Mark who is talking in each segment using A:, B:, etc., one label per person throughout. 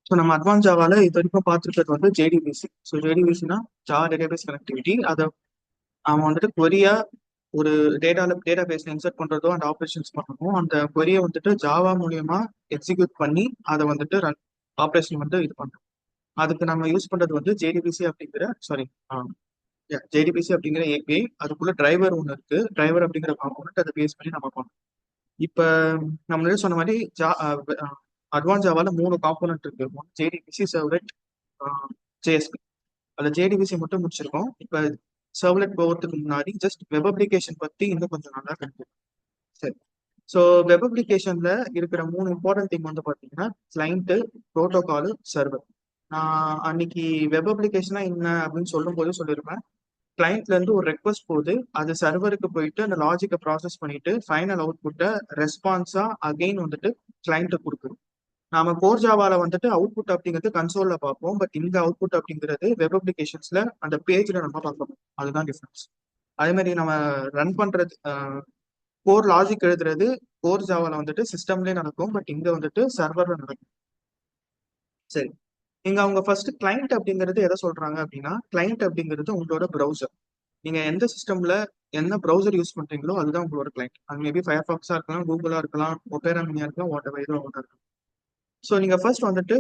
A: So நம்ம advance ஜாவால இது வரைக்கும் பார்த்துருக்கிறது வந்து ஜேடிபிசி. ஸோ ஜேடிபிசினா ஜாவா டேட்டாபேஸ் கனெக்டிவிட்டி. அதை அவன் வந்துட்டு கொரியா ஒரு டேட்டா பேஸ்ல இன்சர்ட் பண்றதோ அந்த ஆப்ரேஷன்ஸ் பண்ணணும். அந்த கொரியை வந்துட்டு ஜாவா மூலியமா எக்ஸிக்யூட் பண்ணி அதை வந்துட்டு ரன் ஆப்ரேஷன் வந்து இது பண்றோம். அதுக்கு நம்ம யூஸ் பண்றது வந்து ஜேடிபிசி அப்படிங்கிற சாரி ஜேடிபிசி அப்படிங்கிற ஏபிஐ. அதுக்குள்ள டிரைவர் ஒன்று இருக்கு. டிரைவர் அப்படிங்கிற காம்போனட் அதை பேஸ் பண்ணி நம்ம பண்ணோம். இப்போ நம்மளே சொன்ன மாதிரி அட்வான்ஸ் ஜாவால 3 காம்போனன்ட் இருக்கு. JDBC, servlet, JSP. அந்த ஜேடிபிசி மட்டும் முடிச்சிருக்கோம். இப்போ சர்வ்லெட் போகிறதுக்கு முன்னாடி ஜஸ்ட் வெப் அப்ளிகேஷன் பத்தி இன்னும் கொஞ்சம் நல்லா கற்றுக்கணும். சரி. ஸோ வெப் அப்ளிகேஷன்ல இருக்கிற 3 இம்பார்ட்டன்ட் திங் வந்து பார்த்தீங்கன்னா கிளைண்ட்டு, ப்ரோட்டோகாலு, சர்வர். நான் அன்னைக்கு வெப் அப்ளிகேஷனா என்ன அப்படின்னு சொல்லும் போது சொல்லியிருப்பேன். கிளைண்ட்ல இருந்து ஒரு ரெக்வஸ்ட் போகுது, அது சர்வருக்கு போயிட்டு அந்த லாஜிக்கை ப்ராசஸ் பண்ணிட்டு ஃபைனல் அவுட்புட்டை ரெஸ்பான்ஸா அகைன் வந்துட்டு கிளைண்ட்டுக்கு கொடுக்குது. நாம கோர் ஜாவால வந்துட்டு அவுட்புட் அப்படிங்கிறது கன்சோல்ல பார்ப்போம். பட் இந்த அவுட்புட் அப்படிங்கிறது வெப் அப்ளிகேஷன்ஸ்ல அந்த பேஜ்ல நம்ம பார்க்கணும். அதுதான் டிஃபரன்ஸ். அதே மாதிரி நம்ம ரன் பண்றது கோர் லாஜிக் எழுதுறது கோர் ஜாவால வந்துட்டு சிஸ்டம்லேயே நடக்கும். பட் இங்க வந்துட்டு சர்வர்ல நடக்கும். சரி. இங்க அவங்க ஃபர்ஸ்ட் கிளைண்ட் அப்படிங்கிறது எதை சொல்றாங்க அப்படின்னா, கிளைண்ட் அப்படிங்கிறது உங்களோட ப்ரௌசர். நீங்க எந்த சிஸ்டம்ல என்ன ப்ரௌசர் யூஸ் பண்றீங்களோ அதுதான் உங்களோட கிளைண்ட். அது மேபி ஃபயர்பாக்ஸா இருக்கலாம், கூகுளா இருக்கலாம், ஒபேரா மினியா இருக்கலாம், வாட் எவர் இதுல ஒன்றா இருக்கும். ஸோ நீங்க ஃபர்ஸ்ட் வந்துட்டு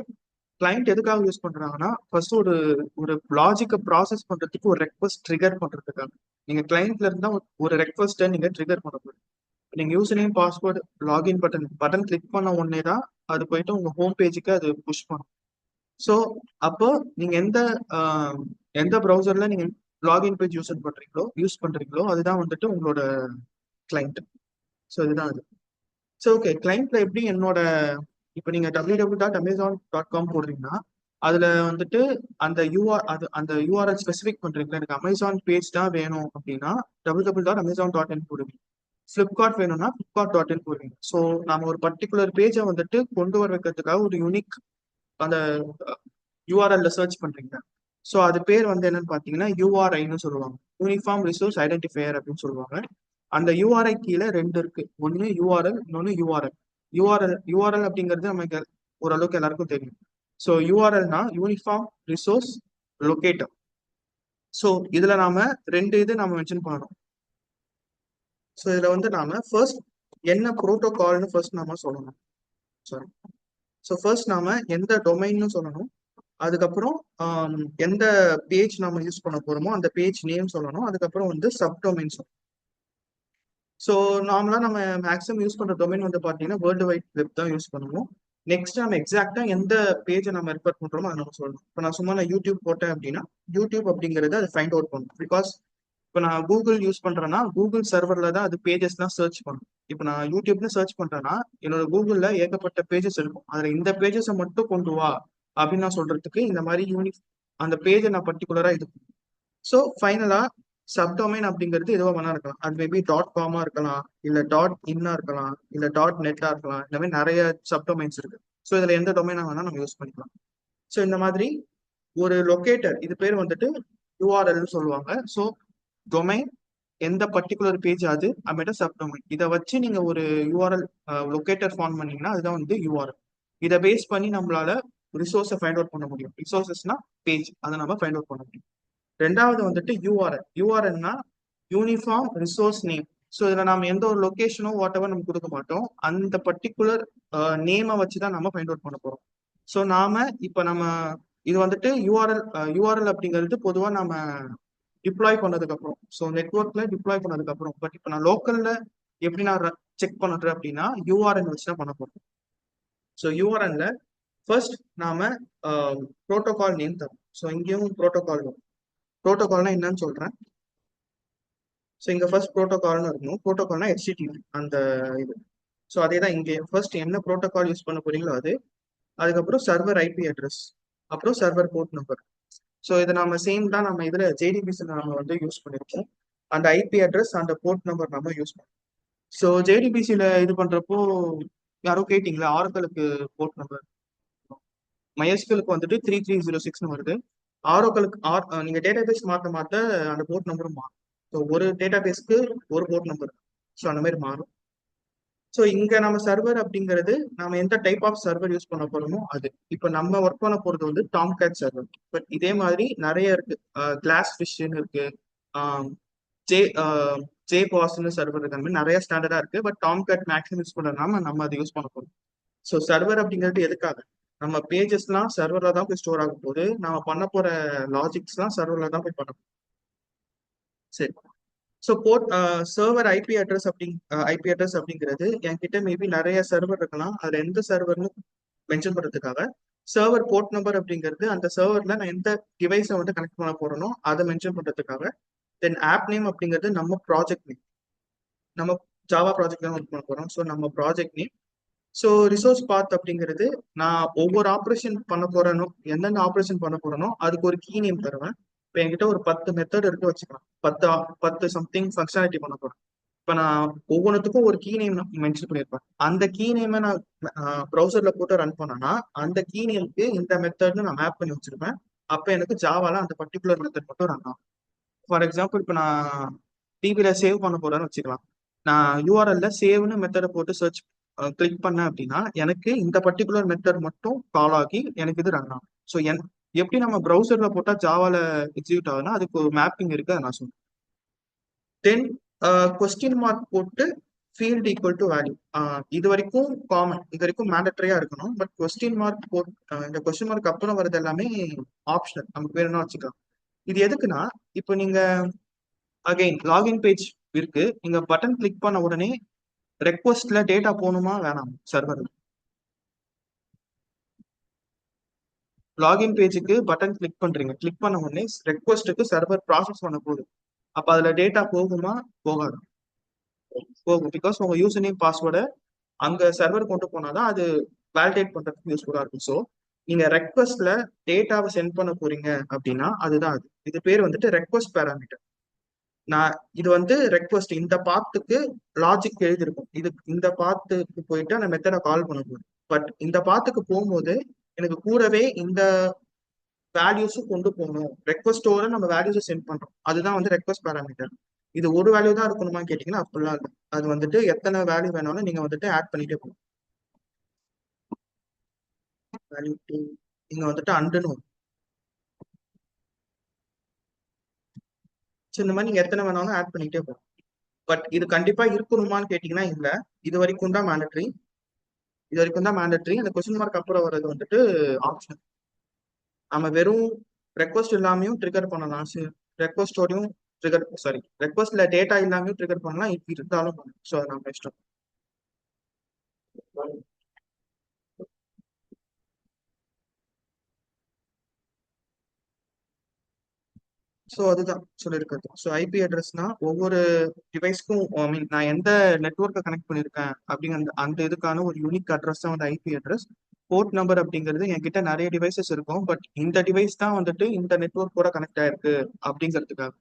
A: கிளைண்ட் எதுக்காக யூஸ் பண்றாங்கன்னா, ஃபர்ஸ்ட் ஒரு ஒரு லாஜிக்கை ப்ராசஸ் பண்றதுக்கு ஒரு ரெக்வஸ்ட் ட்ரிகர் பண்றதுக்காக. நீங்க கிளைண்ட்ல இருந்தா ஒரு ரெக்வஸ்ட்டை நீங்க ட்ரிகர் பண்ண போறீங்க. நீங்க user name, password, login button click பண்ண உடனே தான் அது போயிட்டு உங்க ஹோம் பேஜுக்கு அது புஷ் பண்ணும். ஸோ அப்போ நீங்க ஆஹ், எந்த ப்ரௌசர்ல நீங்க லாகின் பேஜ் யூஸ் பண்றீங்களோ அதுதான் வந்துட்டு உங்களோட கிளைண்ட். ஸோ இதுதான் அது. ஸோ ஓகே, கிளைண்ட்ல எப்படி என்னோட இப்போ நீங்க www.amazon.com போடுறீங்கன்னா அதுல வந்துட்டு அந்த யூஆர்எல் ஸ்பெசிஃபிக் பண்றீங்களா, எனக்கு அமேசான் பேஜ் தான் வேணும் அப்படின்னா www.amazon.in போடுவீங்க. ஃப்ளிப்கார்ட் வேணும்னா ஃப்ளிப்கார்ட்.in போடுவீங்க. ஸோ நாம ஒரு பர்டிகுலர் பேஜை வந்துட்டு கொண்டு வர வைக்கிறதுக்காக ஒரு யூனிக் அந்த யூஆர்எல்ல சர்ச் பண்றீங்க. ஸோ அது பேர் வந்து என்னன்னு பார்த்தீங்கன்னா யூஆர்ஐன்னு சொல்லுவாங்க. யூனிஃபார்ம் ரிசோர்ஸ் ஐடென்டிஃபையர் அப்படின்னு சொல்லுவாங்க. அந்த யூஆர்ஐ கீழே ரெண்டு இருக்கு. ஒன்னு யூஆர்எல், இன்னொன்னு யூஆர்எல். யூஆர்எல் அப்படிங்கிறது நமக்கு ஓரளவுக்கு எல்லாருக்கும் தெரியும். ஸோ யூஆர்எல்னா யூனிஃபார்ம் ரிசோர்ஸ் லொகேட்டர். ஸோ இதுல நாம ரெண்டு இது நாம மென்ஷன் பண்ணணும். ஸோ இதுல வந்து நாம ஃபர்ஸ்ட் என்ன ப்ரோட்டோகால்னு ஃபர்ஸ்ட் நாம சொல்லணும். சாரி. ஸோ ஃபர்ஸ்ட் நாம எந்த டொமைன்னு சொல்லணும். அதுக்கப்புறம் எந்த பேஜ் நம்ம யூஸ் பண்ண போறோமோ அந்த பேஜ் நேம் சொல்லணும். அதுக்கப்புறம் வந்து சப்டொமைன் சொல்லணும். ஸோ நார்மலா நம்ம மேக்ஸிமம் யூஸ் பண்ற டொமைன் வந்து பாத்தீங்கன்னா வேர்ல்டு வைட் வெப் தான் யூஸ் பண்ணுவோம். நெக்ஸ்ட் நம்ம எக்ஸாக்டா எந்த பேஜை நம்ம ரெஃபர் பண்றோமோ அதை நம்ம சொல்லணும். இப்போ நான் சும்மா யூடியூப் போட்டேன் அப்படின்னா யூடியூப் அப்படிங்கறத அதை ஃபைண்ட் அவுட் பண்ணும். பிகாஸ் இப்போ நான் கூகுள் யூஸ் பண்றேன்னா கூகுள் சர்வர்ல தான் அது பேஜஸ் தான் சர்ச் பண்ணும். இப்போ நான் யூடியூப்னு சர்ச் பண்றேன்னா என்னோட கூகுள்ல ஏகப்பட்ட பேஜஸ் இருக்கும். அதுல இந்த பேஜஸை மட்டும் கொண்டு வா அப்படின்னு நான் சொல்றதுக்கு இந்த மாதிரி அந்த பேஜை நான் பர்டிகுலரா இது. ஸோ ஃபைனலா சப்டொமைன் அப்படிங்கிறது எதுவா வேணா இருக்கலாம். அது மேபி .com இருக்கலாம், இல்ல .in இருக்கலாம், இல்ல .net இருக்கலாம். இந்த மாதிரி நிறைய சப்டொமைன்ஸ் இருக்கு. ஸோ இதுல எந்த டொமைனா வேணா நம்ம யூஸ் பண்ணிக்கலாம். ஸோ இந்த மாதிரி ஒரு லொகேட்டர், இது பேர் வந்துட்டு யூஆர்எல்னு சொல்லுவாங்க. ஸோ டொமைன், எந்த பர்டிகுலர் பேஜ் அது, அப்புறமேட்டு சப்டொமைன். இதை வச்சு நீங்க ஒரு யூஆர்எல் லொகேட்டர் ஃபார்ம் பண்ணீங்கன்னா அதுதான் வந்து யூஆர்எல். இதை பேஸ் பண்ணி நம்மளால ரிசோர்ஸை ஃபைண்ட் அவுட் பண்ண முடியும். ரிசோர்சஸ்னா பேஜ், அதை நம்ம ஃபைண்ட் அவுட் பண்ண முடியும். ரெண்டாவது வந்துட்டு யூஆர்எல். யூஆர்எல்னா யூனிஃபார்ம் ரிசோர்ஸ் நேம். ஸோ இதில் நம்ம எந்த ஒரு லொக்கேஷனோ வாட் எவர் நம்ம கொடுக்க மாட்டோம். அந்த பர்டிகுலர் நேமை வச்சு தான் நம்ம ஃபைண்ட் அவுட் பண்ண போறோம். ஸோ இப்போ நம்ம இது வந்துட்டு யூஆர்எல் அப்படிங்கிறது பொதுவாக நம்ம டிப்ளாய் பண்ணதுக்கு அப்புறம், ஸோ நெட்ஒர்க்ல டிப்ளாய் பண்ணதுக்கு அப்புறம். பட் இப்போ நான் லோக்கல்ல எப்படி நான் செக் பண்ணுறேன் அப்படின்னா யூஆர்எல் வச்சு தான் பண்ண போறோம். ஸோ யூஆர்எல்ல ஃபர்ஸ்ட் நாம ப்ரோட்டோகால் நேம் தரும். ஸோ இங்கேயும் ப்ரோட்டோகால் வரும். ப்ரோட்டோகால்னா என்னன்னு சொல்றேன். ஸோ இங்க ஃபர்ஸ்ட் ப்ரோட்டோகால்னு இருக்கணும். ப்ரோட்டோகால்னா HTTP அந்த இது. ஸோ அதே தான் இங்கே ஃபர்ஸ்ட் என்ன ப்ரோட்டோகால் யூஸ் பண்ண போறீங்களோ அது. அதுக்கப்புறம் சர்வர் ஐபி அட்ரஸ், அப்புறம் சர்வர் போர்ட் நம்பர். ஸோ இதை நம்ம சேம் தான் நம்ம இதுல ஜேடிபிசி நம்ம வந்து யூஸ் பண்ணிருக்கோம். அந்த ஐபி அட்ரஸ் அந்த போர்ட் நம்பர் நம்ம யூஸ் பண்ணுவோம். ஸோ ஜேடிபிசியில இது பண்றப்போ யாரோ கேட்டிங்களா ஆரக்கலுக்கு போர்ட் நம்பர். மைஎஸ்கியூலுக்கு வந்துட்டு 3306 வருது. ஆரோக்களுக்கு நீங்க டேட்டாபேஸ் மாத்த மாத்த அந்த போர்ட் நம்பரும் மாறும். ஸோ ஒரு டேட்டாபேஸ்க்கு ஒரு போர்ட் நம்பர். ஸோ அந்த மாதிரி மாறும். ஸோ இங்க நம்ம சர்வர் அப்படிங்கிறது நம்ம எந்த டைப் ஆஃப் சர்வர் யூஸ் பண்ண போறோமோ அது. இப்போ நம்ம ஒர்க் பண்ண போறது வந்து டாம் கேட் சர்வர். பட் இதே மாதிரி நிறைய இருக்கு. கிளாஸ் ஃபிஷ்னு இருக்கு, ஆஹ் ஜே ஜே பாஸ்ன்னு சர்வர் இருக்கு. அந்த மாதிரி நிறைய ஸ்டாண்டர்டா இருக்கு. But Tomcat maximum use பண்ணனாம நம்ம அதை யூஸ் பண்ண போறோம். ஸோ சர்வர் அப்படிங்கிறது எதுக்காக? நம்ம பேஜஸ்லாம் சர்வர்ல தான் போய் ஸ்டோர் ஆக போகுது. நம்ம பண்ண போற லாஜிக்ஸ்லாம் சர்வர்ல தான் போய் பண்ண போகுது. சரி. So port server IP address அப்படிங்கிறது என்கிட்ட மேபி நிறைய சர்வர் இருக்கலாம். அதுல எந்த சர்வர்னு மென்ஷன் பண்றதுக்காக சர்வர் போர்ட் நம்பர் அப்படிங்கிறது அந்த சர்வர்ல நான் எந்த டிவைஸை வந்து கனெக்ட் பண்ண போறேனோ அதை மென்ஷன் பண்றதுக்காக. தென் ஆப் நேம் அப்படிங்கிறது நம்ம ப்ராஜெக்ட் நேம். நம்ம ஜாவா ப்ராஜெக்ட் தான் ஒர்க் பண்ண போறோம். ஸோ நம்ம ப்ராஜெக்ட் நேம். ஸோ ரிசோர்ஸ் பாத் அப்படிங்கிறது நான் ஒவ்வொரு ஆப்ரேஷன் பண்ண போறேனோ, எந்தெந்த ஆப்ரேஷன் பண்ண போறேனோ அதுக்கு ஒரு கீ நேம் தருவேன். இப்போ என்கிட்ட ஒரு 10 மெத்தட் இருக்கு வச்சுக்கலாம். 10 சம்திங் ஃபங்க்ஷனாலிட்டி பண்ண போறேன். இப்போ நான் ஒவ்வொன்றுத்துக்கும் ஒரு கீ நேம் மென்ஷன் பண்ணியிருப்பேன். அந்த கீ நேமை நான் ப்ரௌசர்ல போட்டு ரன் பண்ணேன்னா அந்த கீ நேமுக்கு இந்த மெத்தட்னு நான் மேப் பண்ணி வச்சிருப்பேன். அப்போ எனக்கு ஜாவால அந்த பர்டிகுலர் மெத்தட் மட்டும் ரன் ஆகும். ஃபார் எக்ஸாம்பிள் இப்போ நான் டிவியில சேவ் பண்ண போறேன்னு வச்சுக்கலாம். நான் யூஆர்எல்ல சேவ்னு மெத்தடை போட்டு சர்ச் கிளிக் பண்ணேன் அப்படின்னா எனக்கு இந்த பர்டிகுலர் மெத்தட் மட்டும் கால் ஆகி எனக்கு இது ரன் ஆகும். ஸோ எப்படி நம்ம ப்ரௌசர்ல போட்டால் ஜாவால எக்ஸிக்யூட் ஆகுதுன்னா அதுக்கு ஒரு மேப்பிங் இருக்கு, அதை நான் சொன்னேன். தென் கொஸ்டின் மார்க் போட்டு ஃபீல்டு ஈக்குவல் டு வேல்யூ. இது வரைக்கும் காமன், இது வரைக்கும் மேண்டட்டரியா இருக்கணும். பட் கொஸ்டின் மார்க் போட் இந்த கொஸ்டின் மார்க் அப்புறம் வரது எல்லாமே ஆப்ஷனல், நமக்கு வேணும்னா வச்சுக்கலாம். இது எதுக்குன்னா இப்போ நீங்க அகைன் லாகின் பேஜ் இருக்கு, நீங்க பட்டன் கிளிக் பண்ண உடனே ரெக்வஸ்ட்ல டேட்டா போகணுமா வேணாம்? சர்வர் லாகின் பேஜுக்கு பட்டன் கிளிக் பண்றீங்க, கிளிக் பண்ண உடனே ரெக்வஸ்ட்டுக்கு சர்வர் ப்ராசஸ் பண்ண போகுது. அப்ப அதுல டேட்டா போகுமா போகாது? போகும். பிகாஸ் உங்க யூசர் நேம் பாஸ்வேர்டை அங்க சர்வர் கொண்டு போனாதான் அது வேலிடேட் பண்றதுக்கு யூஸ்ஃபுல்லா இருக்கும். ஸோ நீங்க ரெக்வஸ்ட்ல டேட்டாவை சென்ட் பண்ண போறீங்க அப்படின்னா அதுதான் அது. இது பேர் வந்துட்டு ரெக்வஸ்ட் பேராமீட்டர். நான் இது வந்து ரெக்வஸ்ட் இந்த பாத்துக்கு லாஜிக் எழுதிருக்கும். இது இந்த பாத்துக்கு போயிட்டு அந்த மெத்தடை கால் பண்ண போகுது. பட் இந்த பாத்துக்கு போகும்போது எனக்கு கூடவே இந்த வேல்யூஸும் கொண்டு போகணும். ரெக்வஸ்டோட நம்ம வேல்யூஸை சென்ட் பண்றோம், அதுதான் வந்து ரெக்வஸ்ட் பேராமீட்டர். இது ஒரு வேல்யூ தான் இருக்கணுமா கேட்டீங்கன்னா அப்படிலாம் இல்லை. அது வந்துட்டு எத்தனை வேல்யூ வேணாலும் நீங்க வந்துட்டு ஆட் பண்ணிட்டே போகணும். வேல்யூ டூ இங்க வந்துட்டு அண்டுன்னு வரும். ஸோ இந்த மாதிரி நீங்க எத்தனை வேணாலும் ஆட் பண்ணிட்டே போகணும். பட் இது கண்டிப்பா இருக்கணுமான்னு கேட்டீங்கன்னா இல்ல. இது வரைக்கும் தான் மேண்டட்ரி. இது வரைக்கும் தான் மேண்டட்ரி. அந்த கொஸ்டின் மார்க் அப்புறம் வர்றது வந்துட்டு ஆப்ஷன். நம்ம வெறும் ரெக்வஸ்ட் இல்லாமையும் ட்ரிகர் பண்ணலாம். ரெக்வஸ்டோடையும் ட்ரிகர் சாரி ரெக்வஸ்ட்ல டேட்டா இல்லாமையும் ட்ரிகர் பண்ணலாம், இப்படி இருந்தாலும் பண்ணலாம். ஸோ அது நம்ம இஷ்டம். ஸோ அதுதான் சொல்லியிருக்கிறது. ஸோ ஐபி அட்ரஸ்னா ஒவ்வொரு டிவைஸ்க்கும் ஐ மீன் நான் எந்த நெட்ஒர்க்கை கனெக்ட் பண்ணியிருக்கேன் அப்படிங்கிற அந்த இதுக்கான ஒரு யூனிக் அட்ரஸ் தான் வந்து ஐபி அட்ரஸ். போர்ட் நம்பர் அப்படிங்கிறது என்கிட்ட நிறைய டிவைசஸ் இருக்கும், பட் இந்த டிவைஸ் தான் வந்துட்டு இந்த நெட்ஒர்க் கூட கனெக்ட் ஆயிருக்கு அப்படிங்கிறதுக்காக.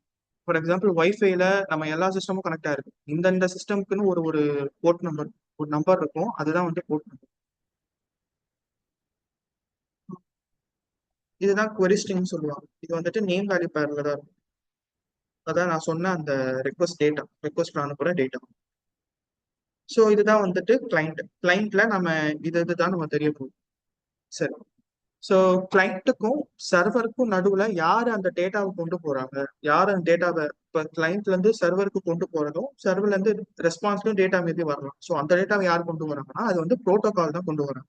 A: ஃபார் எக்ஸாம்பிள் வைஃபைல நம்ம எல்லா சிஸ்டமும் கனெக்ட் ஆயிருக்கு. இந்த சிஸ்டம்க்குன்னு ஒரு ஒரு போர்ட் நம்பர், ஒரு நம்பர் இருக்கும், அதுதான் வந்து போர்ட் நம்பர். இதுதான் query string சொல்லுவாங்க. இது வந்துட்டு நேம் வேல்யூ பேர்ல தான் இருக்கும். அதான் நான் சொன்ன அந்த ரெக்வஸ்ட் அனுப்புற டேட்டா. ஸோ இதுதான் வந்துட்டு கிளைண்ட்ல நம்ம இதுதான் நம்ம தெரிய போகுது. சரி. ஸோ கிளைண்ட்டுக்கும் சர்வருக்கும் நடுவுல யாரு அந்த டேட்டாவை கொண்டு போறாங்க, யார் அந்த டேட்டாவை இப்போ கிளைண்ட்ல இருந்து சர்வருக்கு கொண்டு போறதும் சர்வர்ல இருந்து ரெஸ்பான்ஸ்லும் டேட்டா மீது வரலாம். ஸோ அந்த டேட்டாவை யார் கொண்டு வராங்கன்னா அது வந்து ப்ரோட்டோகால் தான் கொண்டு வராங்க.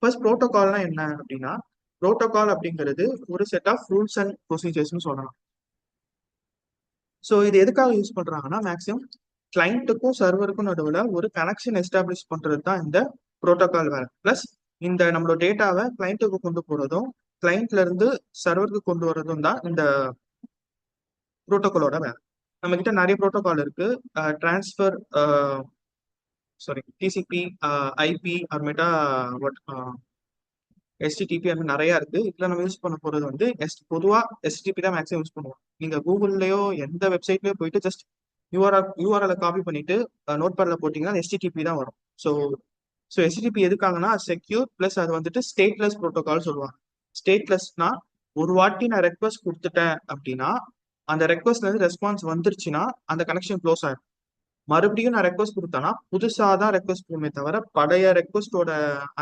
A: ஃபர்ஸ்ட் ப்ரோட்டோகால்னா என்ன அப்படின்னா, ப்ரோட்டோகால் அப்படிங்கிறது ஒரு செட் ஆஃப் ரூல்ஸ் அண்ட் ப்ரொசீஜர்ஸ்னு சொல்லலாம். ஸோ இது எதுக்காக யூஸ் பண்றாங்கன்னா மேக்ஸிமம் கிளைண்ட்டுக்கும் சர்வருக்கும் நடுவில் ஒரு கனெக்ஷன் எஸ்டாப்ளிஷ் பண்றது தான் இந்த ப்ரோட்டோகால் வேலை. பிளஸ் இந்த நம்மளோட டேட்டாவை கிளைண்ட்டுக்கு கொண்டு போறதும் கிளைண்ட்ல இருந்து சர்வருக்கு கொண்டு வரதும் தான் இந்த ப்ரோட்டோகாலோட வேலை. நம்ம கிட்ட நிறைய ப்ரோட்டோகால் இருக்கு. டிரான்ஸ்ஃபர் சாரி டிசிபி, ஐபி அப்புறமேட்டா எஸ்டிடிபி அந்த நிறைய இருக்கு. இதுல நம்ம யூஸ் பண்ண போறது வந்து பொதுவா எஸ்டிபி தான் மேக்ஸிமம் யூஸ் பண்ணுவோம். நீங்க கூகுள்லயோ எந்த வெப்சைட்லயோ போயிட்டு ஜஸ்ட் யூஆர்எல் காப்பி பண்ணிட்டு நோட் பேட்ல போட்டீங்கன்னா எஸ்டிடிபி தான் வரும். ஸோ எஸ்டிடிபி எதுக்காகனா செக்யூர், பிளஸ் அது வந்துட்டு ஸ்டேட்லெஸ் ப்ரோட்டோகால் சொல்லுவாங்க. ஸ்டேட்லெஸ்னா ஒரு வாட்டி நான் ரெக்வஸ்ட் கொடுத்துட்டேன் அப்படின்னா அந்த ரெக்வஸ்ட்ல இருந்து ரெஸ்பான்ஸ் வந்துருச்சுன்னா அந்த கனெக்ஷன் க்ளோஸ் ஆயிடும். மறுபடியும் நான் ரெக்வஸ்ட் கொடுத்தேன்னா புதுசாக தான் ரெக்வஸ்ட் போகுமே தவிர பழைய ரெக்வஸ்டோட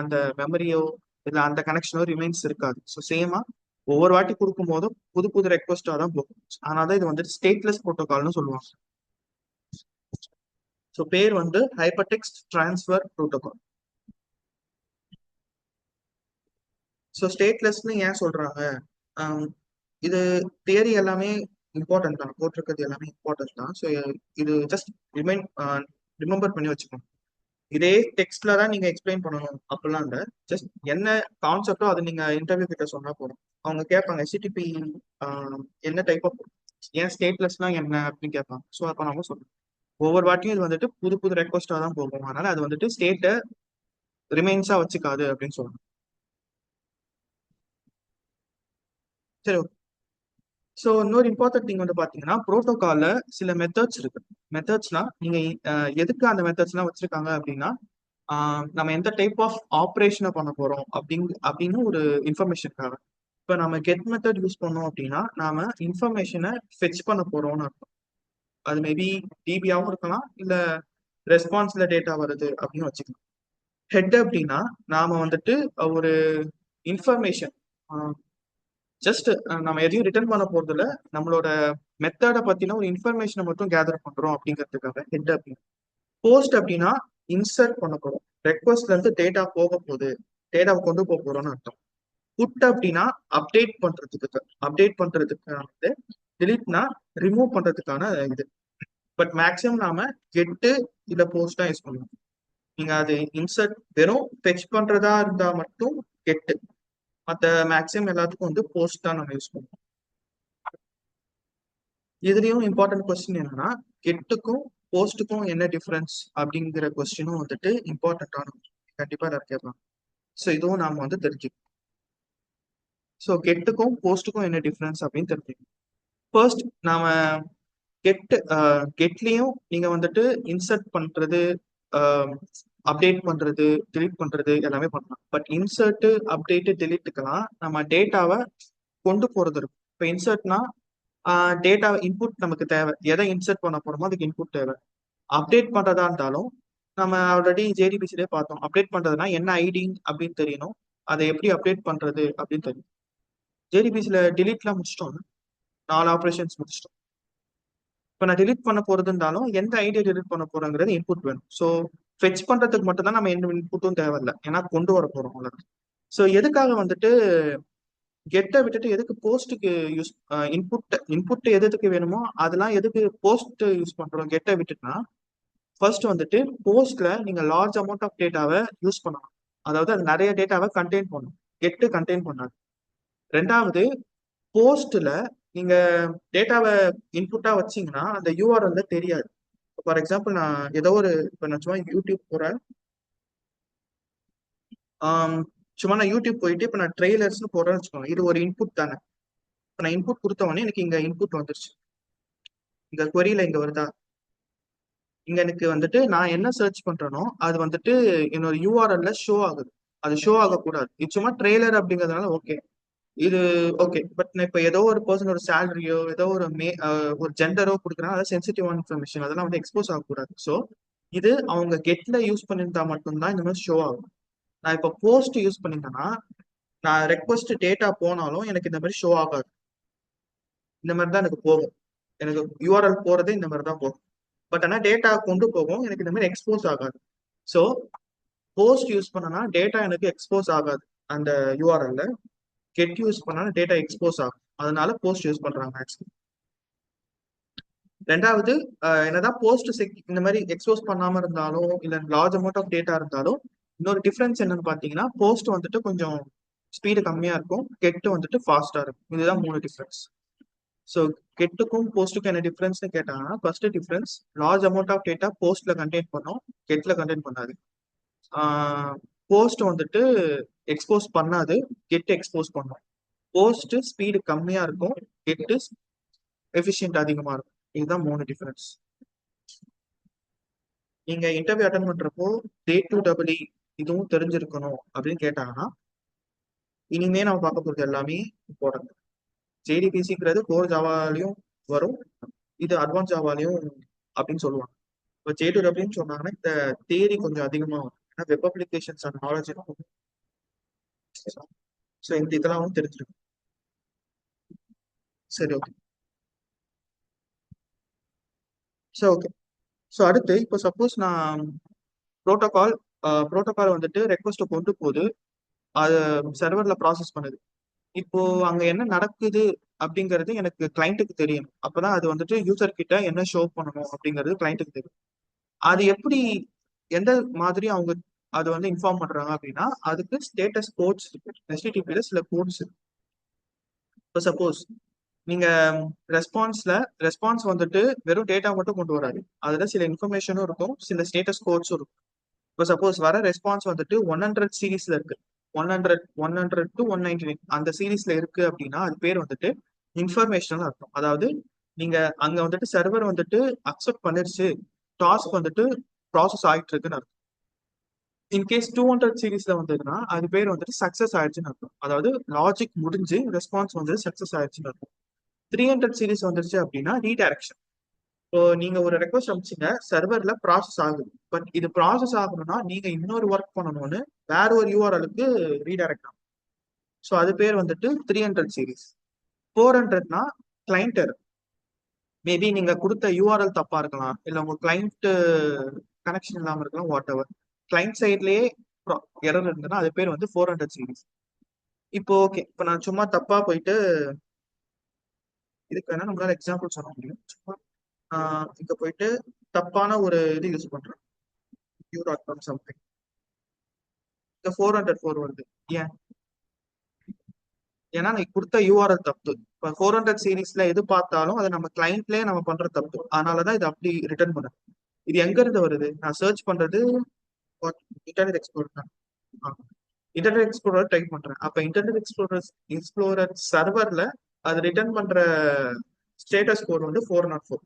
A: அந்த மெமரியோ இல்லை அந்த கனெக்ஷனோ ரிமைன்ஸ் இருக்காது. ஸோ சேமா ஒவ்வொரு வாட்டி கொடுக்கும் போதும் புது புது ரெக்வஸ்டாக தான் போகும். அதனால தான் இது வந்துட்டு ஸ்டேட்லெஸ் ப்ரோட்டோகால்னு சொல்லுவாங்க. ஸோ பேர் வந்து ஹைப்பர்டெக்ஸ்ட் டிரான்ஸ்ஃபர் ப்ரோட்டோகால். ஸோ ஸ்டேட்லெஸ்ன்னு ஏன் சொல்றாங்க? இது தியரி எல்லாமே இம்பார்ட்டன்ட் தான், போட்டிருக்கிறது எல்லாமே இம்பார்ட்டன்ட் தான். ஸோ இது ஜஸ்ட் ரிமெம்பர் பண்ணி வச்சுக்கோங்க. இதே டெக்ஸ்ட்ல தான் நீங்க எக்ஸ்பிளைன் பண்ணணும் அப்படிலாம் இல்லை. ஜஸ்ட் என்ன கான்செப்டோ அதை நீங்க இன்டர்வியூ கிட்ட சொன்னா போதும். அவங்க கேட்பாங்க HTTP என்ன டைப் ஆஃப், ஏன் ஸ்டேட்லெஸ்லாம் என்ன அப்படின்னு கேட்பாங்க. ஸோ அப்போ நம்ம சொல்லணும் ஒவ்வொரு வாட்டியும் இது வந்துட்டு புது புது ரெக்வஸ்டா தான் போகும். அதனால அது வந்துட்டு ஸ்டேட்டை ரிமைன்ஸா வச்சுக்காது அப்படின்னு சொல்லணும். சரி. ஸோ இன்னொரு இம்பார்ட்டன்ட் திங் வந்து பாத்தீங்கன்னா ப்ரோட்டோகால்ல சில மெத்தட்ஸ் இருக்கு. மெத்தட்ஸ்னா நீங்க எதுக்கு அந்த மெத்தட்ஸ்லாம் வச்சிருக்காங்க அப்படின்னா நம்ம எந்த டைப் ஆஃப் ஆப்ரேஷனை பண்ண போறோம் அப்படின்னு ஒரு இன்ஃபர்மேஷனுக்காக. இப்போ நம்ம கெட் மெத்தட் யூஸ் பண்ணோம் அப்படின்னா நாம இன்ஃபர்மேஷனை ஃபெச் பண்ண போறோம்னு அர்த்தம். அது மேபி டிபியாவும் இருக்கலாம், இல்ல ரெஸ்பான்ஸ்ல டேட்டா வருது அப்படின்னு வச்சுக்கலாம். ஹெட் அப்படின்னா நாம வந்துட்டு ஒரு இன்ஃபர்மேஷன் ஜஸ்ட் நம்ம எதையும் ரிட்டர்ன் பண்ண போறது இல்ல, நம்மளோட மெத்தடை பத்தின ஒரு இன்ஃபர்மேஷனை மட்டும் கேதர் பண்றோம் அப்படிங்கிறதுக்காக ஹெட் அப்படின்னு. போஸ்ட் அப்படின்னா இன்சர்ட் பண்ண போறோம், ரெக்வஸ்ட்ல இருந்து டேட்டா போக போகுது, டேட்டாவை கொண்டு போக போறோம்னு அர்த்தம். புட் அப்படின்னா அப்டேட் பண்றதுக்கு வந்து. டிலீட்னா ரிமூவ் பண்றதுக்கான இது. பட் மேக்ஸிமம் நாம கெட்டு இல்ல போஸ்ட் தான் யூஸ் பண்ணுவோம். நீங்க அது இன்சர்ட் வெறும் ஃபெச் பண்றதா இருந்தா மட்டும் கெட்டு, மற்ற மேக்ஸிமம் எல்லாத்துக்கும் வந்து போஸ்ட் தான் நம்ம யூஸ் பண்ணுவோம். இதுலயும் இம்பார்ட்டன்ட் கொஸ்டின் என்னன்னா கெட்டுக்கும் போஸ்ட்டுக்கும் என்ன டிஃபரன்ஸ் அப்படிங்கிற கொஸ்டினும் வந்துட்டு இம்பார்ட்டன்டான கண்டிப்பா எல்லாரும் கேட்பாங்க. ஸோ இதுவும் நாம வந்து தெரிஞ்சுக்கணும். ஸோ கெட்டுக்கும் போஸ்ட்டுக்கும் என்ன டிஃபரன்ஸ் அப்படின்னு தெரிஞ்சுக்கணும். ஃபர்ஸ்ட் நாம கெட்லயும் நீங்க வந்துட்டு இன்சர்ட் பண்றது, அப்டேட் பண்றது, டிலீட் பண்றது எல்லாமே பண்ணலாம். பட் இன்சர்ட் அப்டேட் டிலீட்டுக்கெல்லாம் நம்ம டேட்டாவை கொண்டு போறது இருக்கும். இப்போ இன்சர்ட்னா டேட்டா இன்புட் நமக்கு தேவை, எதை இன்சர்ட் பண்ண போறோமோ அதுக்கு இன்புட் தேவை. அப்டேட் பண்றதா இருந்தாலும் நம்ம ஆல்ரெடி ஜேடிபிசிலே பார்த்தோம். அப்டேட் பண்றதுனா என்ன ஐடி அப்படின்னு தெரியணும், அதை எப்படி அப்டேட் பண்றது அப்படின்னு தெரியும். ஜேடிபிசில டிலீட்லாம் முடிச்சிட்டோம், 4 ஆப்ரேஷன்ஸ் முடிச்சிட்டோம். இப்போ நான் டிலீட் பண்ண போறது இருந்தாலும் எந்த ஐடியா டிலீட் பண்ண போறோங்கிறது இன்புட் வேணும். ஸோ ஃபெச் பண்றதுக்கு மட்டும் தான் நம்ம எந்த இன்புட்டும் தேவையில்லை, ஏன்னா கொண்டு வர போறோம் அவ்வளவு. ஸோ எதுக்காக வந்துட்டு கெட்டை விட்டுட்டு எதுக்கு போஸ்ட்டுக்கு யூஸ் இன்புட் எதுக்கு வேணுமோ அதெல்லாம் எதுக்கு போஸ்ட் யூஸ் பண்றோம் கெட்டை விட்டுட்டுனா, ஃபர்ஸ்ட் வந்துட்டு போஸ்ட்ல நீங்க லார்ஜ் அமௌண்ட் ஆஃப் டேட்டாவை யூஸ் பண்ணலாம், அதாவது அது நிறைய டேட்டாவை கண்டெயின் பண்ணும், கெட்டு கண்டெயின் பண்ணாது. ரெண்டாவது, போஸ்ட்ல நீங்க டேட்டாவை இன்புட்டா வச்சீங்கன்னா அந்த யூஆர்எல்ல தெரியாது. ஃபார் எக்ஸாம்பிள் நான் ஏதோ ஒரு இப்போ நான் சும்மா யூடியூப் போறேன், சும்மா நான் யூடியூப் போயிட்டு இப்போ நான் ட்ரெய்லர்ஸ்னு போடுறேன்னு வச்சுக்கோங்க, இது ஒரு இன்புட் தானே. இப்போ நான் இன்புட் கொடுத்த உடனே எனக்கு இங்க இன்புட் வந்துருச்சு, இங்க கொரியில இங்க வருதா, இங்க எனக்கு வந்துட்டு நான் என்ன சர்ச் பண்றேனோ அது வந்துட்டு என்னோட யூஆர்எல்ல ஷோ ஆகுது. அது ஷோ ஆகக்கூடாது, இது சும்மா ட்ரெய்லர் அப்படிங்கிறதுனால ஓகே இது ஓகே. பட் நான் இப்போ ஏதோ ஒரு பர்சனோட சேலரியோ ஏதோ ஒரு ஜெண்டரோ கொடுக்குறேன், அதாவது சென்சிட்டிவான இன்ஃபர்மேஷன், அதெல்லாம் வந்து எக்ஸ்போஸ் ஆகக்கூடாது. ஸோ இது அவங்க கெட்ல யூஸ் பண்ணியிருந்தா மட்டும்தான் இந்த மாதிரி ஷோ ஆகும். நான் இப்போ போஸ்ட் யூஸ் பண்ணியிருந்தேன்னா நான் ரெக்வஸ்ட் டேட்டா போனாலும் எனக்கு இந்த மாதிரி ஷோ ஆகாது. இந்த மாதிரி தான் எனக்கு போகும், எனக்கு யூஆர்எல் போறதே இந்த மாதிரி தான் போகும். பட் ஆனால் டேட்டா கொண்டு போகும், எனக்கு இந்த மாதிரி எக்ஸ்போஸ் ஆகாது. ஸோ போஸ்ட் யூஸ் பண்ணனா டேட்டா எனக்கு எக்ஸ்போஸ் ஆகாது அந்த யூஆர்எல்ல. கெட் யூஸ் பண்ணாலும் டேட்டா எக்ஸ்போஸ் ஆகும், அதனால போஸ்ட் யூஸ் பண்றாங்க ஆக்சுவலி. ரெண்டாவது, என்னதான் போஸ்ட் இந்த மாதிரி எக்ஸ்போஸ் பண்ணாம இருந்தாலும் இல்ல லார்ஜ் அமௌண்ட் ஆஃப் டேட்டா இருந்தாலும் இன்னொரு டிஃபரன்ஸ் என்னன்னு பாத்தீங்கன்னா போஸ்ட் வந்துட்டு கொஞ்சம் ஸ்பீடு கம்மியா இருக்கும், கெட்டு வந்துட்டு ஃபாஸ்டா இருக்கும். இதுதான் 3 டிஃபரன்ஸ். ஸோ கெட்டுக்கும் போஸ்ட்டுக்கும் என்ன டிஃபரன்ஸ்னு கேட்டாங்கன்னா, first difference, large amount of data போஸ்ட்ல கண்டெயின் பண்ணும், கெட்ல கண்டெயின் பண்ணாது. போஸ்ட் வந்துட்டு எக்ஸ்போஸ் பண்ணாது, கெட் எக்ஸ்போஸ் பண்ணும். போஸ்ட் ஸ்பீடு கம்மியா இருக்கும், கெட்டு எஃபிஷியன்ட் அதிகமா இருக்கும். இதுதான் 3 டிஃபரன்ஸ். நீங்க இன்டர்வியூ அட்டன் பண்றப்போ J2EE இதுவும் தெரிஞ்சிருக்கணும் அப்படின்னு கேட்டாங்கன்னா இனிமே நம்ம பார்க்க போறது எல்லாமே இம்பார்ட்டன்ட். ஜேடிபிசிங்கிறது கோர் ஜாவாலையும் வரும், இது அட்வான்ஸ் ஜாவாலையும் அப்படின்னு சொல்லுவாங்க. இப்போ J2EE சொன்னாங்கன்னா இந்த தியரி கொஞ்சம் அதிகமா வரும். ஏன்னா வெப் அப்ளிகேஷன்ஸ் அண்ட் நாலேஜ் இருக்கும். ஸோ இந்த இதெல்லாம் வந்து தெரிஞ்சிருக்கும். சரி, ஓகே. So okay. ஸோ அடுத்து இப்போ சப்போஸ் நான் ப்ரோட்டோகால் ப்ரோட்டோகால் வந்துட்டு ரெக்வஸ்ட்டை கொண்டு போகுது, அது சர்வர்ல ப்ராசஸ் பண்ணுது. இப்போ அங்க என்ன நடக்குது அப்படிங்கிறது எனக்கு கிளைண்ட்டுக்கு தெரியும். அப்பதான் அது வந்துட்டு யூசர் கிட்ட என்ன ஷோ பண்ணணும் அப்படிங்கிறது கிளைண்ட்டுக்கு தெரியும். அது எப்படி எந்த மாதிரி அவங்க அது வந்து இன்ஃபார்ம் பண்றாங்க அப்படின்னா அதுக்கு ஸ்டேட்டஸ் கோட்ஸ் இருக்கு. HTTP சில கோட்ஸ் இருக்கு. இப்போ சப்போஸ் நீங்க ரெஸ்பான்ஸ் வந்துட்டு வெறும் டேட்டா மட்டும் கொண்டு வராது. அதுல சில இன்ஃபர்மேஷனும் இருக்கும், சில ஸ்டேட்டஸ் கோட்ஸும் இருக்கும். இப்போ சப்போஸ் வர ரெஸ்பான்ஸ் வந்துட்டு 100 சீரீஸ்ல இருக்கு, 100 டு 199 அந்த சீரீஸ்ல இருக்கு அப்படின்னா அது பேர் வந்துட்டு இன்ஃபர்மேஷன் அர்த்தம். அதாவது நீங்க அங்க வந்துட்டு சர்வர் வந்துட்டு அக்செப்ட் பண்ணிருச்சு, டாஸ்க் வந்துட்டு ப்ராசஸ் ஆயிட்டு இருக்குன்னு அர்த்தம். இன்கேஸ் 200 சீரீஸ்ல வந்ததுன்னா அது பேர் வந்துட்டு சக்சஸ் ஆயிடுச்சுன்னு அர்த்தம். அதாவது லாஜிக் முடிஞ்சு ரெஸ்பான்ஸ் வந்து சக்சஸ் ஆயிடுச்சுன்னு அர்த்தம். 300 சீரீஸ் வந்துருச்சு அப்படின்னா ரீடைரக்ஷன். இப்போ நீங்க ஒரு ரெக்வஸ்ட் அனுப்பிச்சிங்க, சர்வர்ல ப்ராசஸ் ஆகுது. பட் இது ப்ராசஸ் ஆகணும்னா நீங்க இன்னொரு ஒர்க் பண்ணணும்னு வேற ஒரு யூஆர்எலுக்கு ரீடைரக்ட் ஆகும். ஸோ அது பேர் வந்துட்டு 300 சீரீஸ். 400னா கிளைண்ட் எரர். மேபி நீங்க கொடுத்த யூஆர்எல் தப்பா இருக்கலாம், இல்ல உங்க கிளைண்ட் கனெக்ஷன் இல்லாம இருக்கலாம், வாட் எவர். கிளைண்ட் சைட்லயே எரர் இருந்ததுன்னா அது பேர் வந்து 400 சீரீஸ். இப்போ ஓகே, இப்போ நான் சும்மா தப்பா போயிட்டு இதுக்கு வேணா நம்மளால எக்ஸாம்பிள் சொல்ல முடியும். சும்மா இங்க போயிட்டு தப்பான ஒரு இது யூஸ் பண்றேன், q.com சம்திங். இந்த 404 வருது. ஏன்? ஏன்னா நீ கொடுத்த யூஆர்எல் தப்பு. இப்போ 400 சீரீஸ்ல எது பார்த்தாலும் அது நம்ம கிளைண்ட்லயே நம்ம பண்ற தப்பு. அதனாலதான் இது அப்படி ரிட்டர்ன் பண்ண. இது எங்க இருந்து வருது? நான் சர்ச் பண்றது இன்டர்நெட் எக்ஸ்ப்ளோரர் தான். இன்டர்நெட் எக்ஸ்ப்ளோரர் டைப் பண்றேன். அப்ப இன்டர்நெட் எக்ஸ்ப்ளோரர் சர்வர்ல அது ரிட்டர்ன் பண்ற ஸ்டேட்டஸ் கோட் வந்து 404.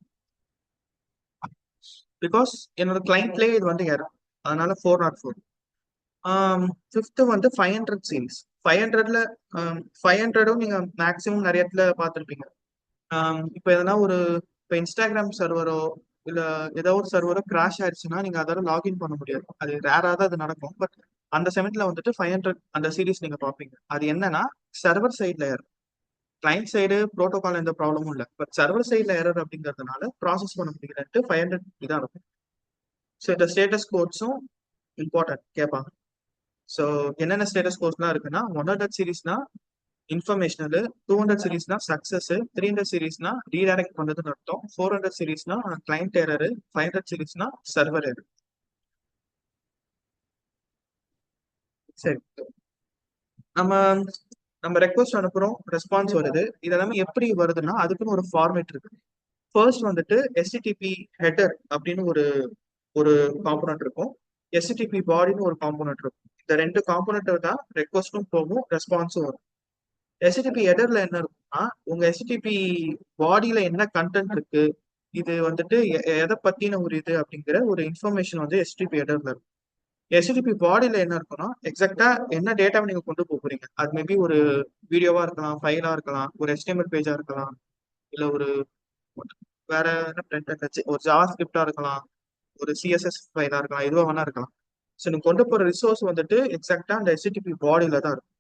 A: பிகாஸ் என்னோட கிளைண்ட்லயே இது வந்து எரர், அதனால 404. ஃபிஃப்த் வந்து 500 சீரீஸ். 500ல 500ம் நீங்க மேக்ஸிமம் நிறைய இடத்துல பார்த்துருப்பீங்க. இப்போ எதனா ஒரு இப்போ இன்ஸ்டாகிராம் சர்வரோ இல்ல ஏதோ ஒரு சர்வரோ கிராஷ் ஆயிடுச்சுன்னா நீங்க அதால லாகின் பண்ண முடியாது. அது ரேரா தான் அது நடக்கும். பட் அந்த செமெண்ட்ல வந்துட்டு 500 அந்த சீரீஸ் நீங்க பார்ப்பீங்க. அது என்னன்னா சர்வர் சைட்ல எரர். கிளைண்ட் சைடு ப்ரோட்டோகால் எந்த ப்ராப்ளமும் இல்லை, பட் சர்வர் சைட்ல எரர் அப்படிங்கிறதுனால ப்ராசஸ் பண்ண முடியலன்ட்டு 500 இதான் இருக்கும். ஸோ இந்த ஸ்டேட்டஸ் கோட்ஸும் இம்பார்ட்டன்ட் கேட்பாங்க. ஸோ என்னென்ன ஸ்டேட்டஸ் கோட்ஸ்லாம் இருக்குன்னா 100 சீரீஸ்னா இன்ஃபர்மேஷனல், 200 சீரீஸ்னா சக்சஸ், 300 சீரீஸ்னா ரீடைரக்ட் பண்றதுன்னு அர்த்தம், 400 சீரீஸ்னா கிளைண்ட் எரர், 500 சீரீஸ்னா சர்வர் எரர். சரி, நம்ம நம்ம ரெக்வஸ்ட் அனுப்புறோம், ரெஸ்பான்ஸ் வருது. இதெல்லாமே எப்படி வருதுன்னா அதுக்குன்னு ஒரு ஃபார்மேட் இருக்கு. ஃபர்ஸ்ட் வந்துட்டு HTTP ஹெட்டர் அப்படின்னு ஒரு ஒரு காம்போனன்ட் இருக்கும், HTTP பாடின்னு ஒரு காம்போனன்ட் இருக்கும். இந்த ரெண்டு காம்போனன்ட் தான் ரெக்வஸ்டும் போகும், ரெஸ்பான்ஸும் வரும். HTTP ஹெடர்ல என்ன இருக்கும்னா உங்க HTTP பாடியில என்ன கண்டென்ட் இருக்கு, இது வந்துட்டு எதை பத்தின ஒரு இது அப்படிங்கிற ஒரு இன்ஃபர்மேஷன் வந்து HTTP ஹெடர்ல இருக்கும். HTTP பாடியில என்ன இருக்குன்னா எக்ஸாக்டா என்ன டேட்டாவை நீங்க கொண்டு போக போறீங்க. அது மேபி ஒரு வீடியோவா இருக்கலாம், ஃபைலா இருக்கலாம், ஒரு HTML பேஜா இருக்கலாம், இல்ல ஒரு வேற என்ன ஒரு ஜாவா ஸ்கிரிப்டா இருக்கலாம், ஒரு CSS ஃபைலா இருக்கலாம், எதுவா வேணா இருக்கலாம். ஸோ நீங்க கொண்டு போற ரிசோர்ஸ் வந்துட்டு எக்ஸாக்டா அந்த HTTP பாடியில தான் இருக்கும்.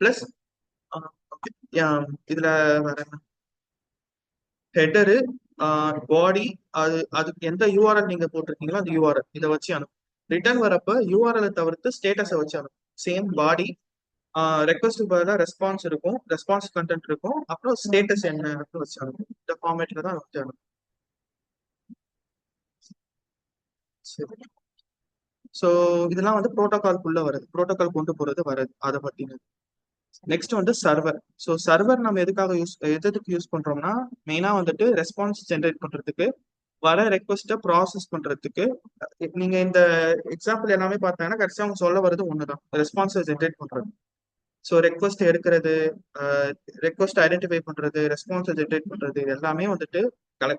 A: பிளஸ் இதுல வேற என்ன, ஹெட்டரு, பாடி, அதுக்கு எந்த யூஆர்எல் நீங்க போட்டிருக்கீங்களோ அந்த யூஆர்எல் இதை வச்சு அனுப்பும். ரிட்டர்ன் வரப்ப யூஆர்எல் தவிர்த்து ஸ்டேட்டஸை வச்சு அனுப்பும். சேம் பாடி, ரெக்வஸ்ட் பதிலாக ரெஸ்பான்ஸ் இருக்கும், ரெஸ்பான்ஸ் கண்டென்ட் இருக்கும், அப்புறம் ஸ்டேட்டஸ் என்ன வச்சு அனுப்பும். இந்த ஃபார்மேட்ல தான் வச்சு அனுப்பும். சரி, ஸோ இதெல்லாம் வந்து ப்ரோட்டோகால்குள்ள வருது, ப்ரோட்டோகால் கொண்டு போறது வருது, அதை பத்தினது. நெக்ஸ்ட் வந்து சர்வர். ஸோ சர்வர் நம்ம எதுக்கு யூஸ் பண்றோம்னா மெயினா வந்துட்டு ரெஸ்பான்ஸ் ஜென்ரேட் பண்றதுக்கு, வர ரெக்வஸ்ட்டை ப்ராசஸ் பண்றதுக்கு. நீங்க இந்த எக்ஸாம்பிள் எல்லாமே பார்த்தாங்கன்னா கடைசியாக அவங்க சொல்ல வருது ஒண்ணுதான், ரெஸ்பான்ஸை ஜென்ரேட் பண்றது. ஸோ ரெக்வஸ்ட் எடுக்கிறது, ரெக்வஸ்ட் ஐடென்டிஃபை பண்றது, ரெஸ்பான்ஸை ஜென்ரேட் பண்றது, எல்லாமே வந்துட்டு